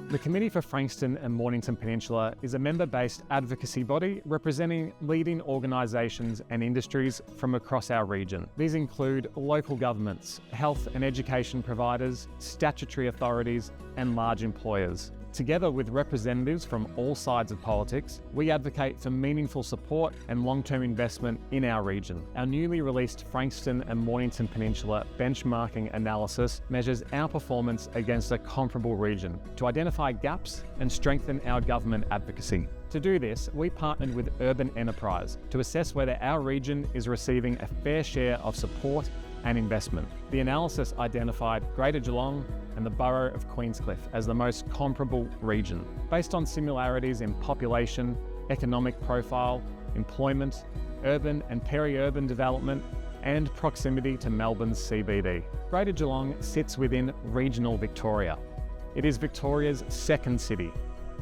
The Committee for Frankston and Mornington Peninsula is a member-based advocacy body representing leading organisations and industries from across our region. These include local governments, health and education providers, statutory authorities, and large employers. Together with representatives from all sides of politics, we advocate for meaningful support and long-term investment in our region. Our newly released Frankston and Mornington Peninsula benchmarking analysis measures our performance against a comparable region to identify gaps and strengthen our government advocacy. To do this, we partnered with Urban Enterprise to assess whether our region is receiving a fair share of support and investment. The analysis identified Greater Geelong and the Borough of Queenscliff as the most comparable region, based on similarities in population, economic profile, employment, urban and peri-urban development, and proximity to Melbourne's CBD. Greater Geelong sits within regional Victoria. It is Victoria's second city,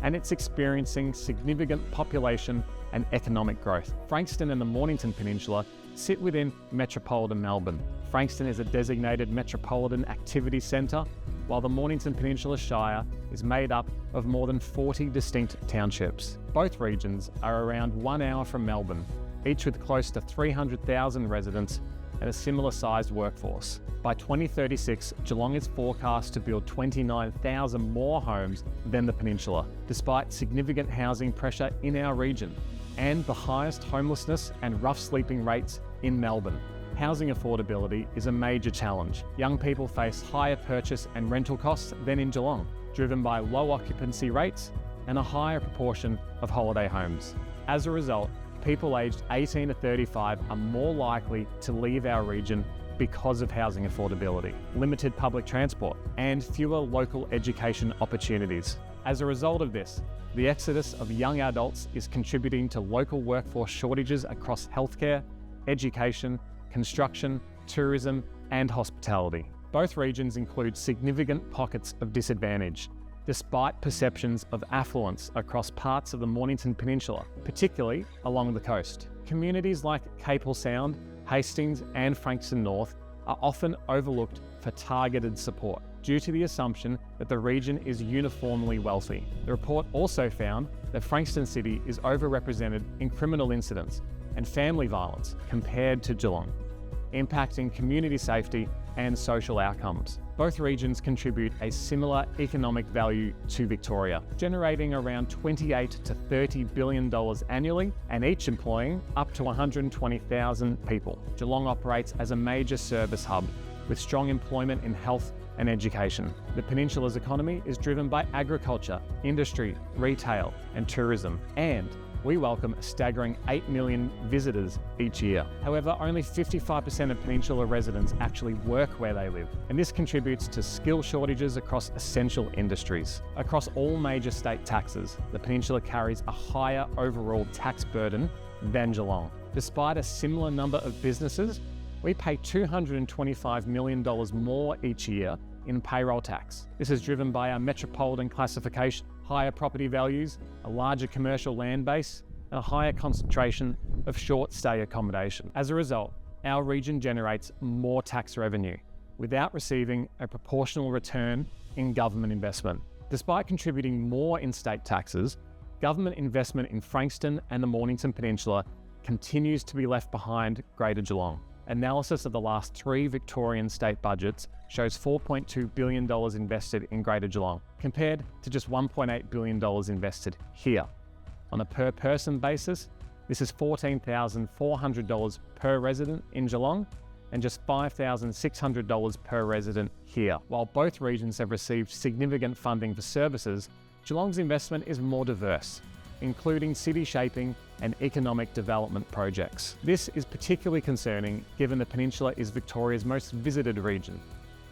and it's experiencing significant population and economic growth. Frankston and the Mornington Peninsula sit within metropolitan Melbourne. Frankston is a designated metropolitan activity centre, while the Mornington Peninsula Shire is made up of more than 40 distinct townships. Both regions are around 1 hour from Melbourne, each with close to 300,000 residents and a similar sized workforce. By 2036, Geelong is forecast to build 29,000 more homes than the peninsula, despite significant housing pressure in our region and the highest homelessness and rough sleeping rates in Melbourne. Housing affordability is a major challenge. Young people face higher purchase and rental costs than in Geelong, driven by low occupancy rates and a higher proportion of holiday homes. As a result, people aged 18 to 35 are more likely to leave our region because of housing affordability, limited public transport, and fewer local education opportunities. As a result of this, the exodus of young adults is contributing to local workforce shortages across healthcare, education, construction, tourism, and hospitality. Both regions include significant pockets of disadvantage, despite perceptions of affluence across parts of the Mornington Peninsula, particularly along the coast. Communities like Capel Sound, Hastings, and Frankston North are often overlooked for targeted support due to the assumption that the region is uniformly wealthy. The report also found that Frankston City is overrepresented in criminal incidents and family violence compared to Geelong, impacting community safety and social outcomes. Both regions contribute a similar economic value to Victoria, generating around $28 to $30 billion annually and each employing up to 120,000 people. Geelong operates as a major service hub with strong employment in health and education. The peninsula's economy is driven by agriculture, industry, retail, and tourism, and we welcome a staggering 8 million visitors each year. However, only 55% of Peninsula residents actually work where they live, and this contributes to skill shortages across essential industries. Across all major state taxes, the Peninsula carries a higher overall tax burden than Geelong. Despite a similar number of businesses, we pay $225 million more each year in payroll tax. This is driven by our metropolitan classification, higher property values, a larger commercial land base, and a higher concentration of short stay accommodation. As a result, our region generates more tax revenue without receiving a proportional return in government investment. Despite contributing more in state taxes, government investment in Frankston and the Mornington Peninsula continues to be left behind Greater Geelong. Analysis of the last 3 Victorian state budgets shows $4.2 billion invested in Greater Geelong, compared to just $1.8 billion invested here. On a per-person basis, this is $14,400 per resident in Geelong and just $5,600 per resident here. While both regions have received significant funding for services, Geelong's investment is more diverse, including city shaping and economic development projects. This is particularly concerning given the peninsula is Victoria's most visited region,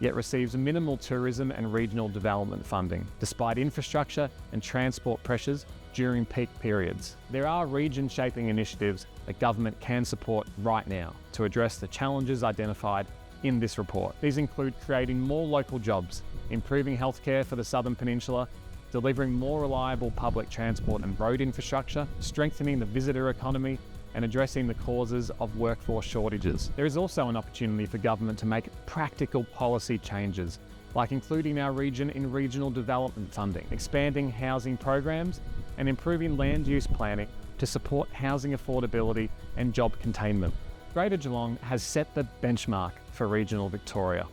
yet receives minimal tourism and regional development funding, despite infrastructure and transport pressures during peak periods. There are region-shaping initiatives that government can support right now to address the challenges identified in this report. These include creating more local jobs, improving healthcare for the Southern Peninsula, delivering more reliable public transport and road infrastructure, strengthening the visitor economy, and addressing the causes of workforce shortages. There is also an opportunity for government to make practical policy changes like including our region in regional development funding, expanding housing programs, and improving land use planning to support housing affordability and job containment. Greater Geelong has set the benchmark for regional Victoria,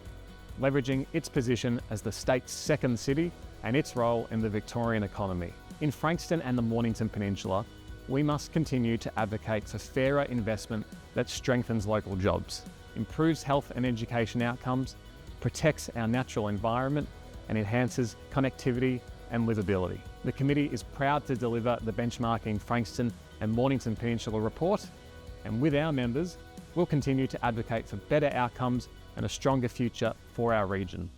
leveraging its position as the state's second city and its role in the Victorian economy. In Frankston and the Mornington Peninsula, we must continue to advocate for fairer investment that strengthens local jobs, improves health and education outcomes, protects our natural environment, and enhances connectivity and livability. The committee is proud to deliver the Benchmarking Frankston and Mornington Peninsula report, and with our members, we'll continue to advocate for better outcomes and a stronger future for our region.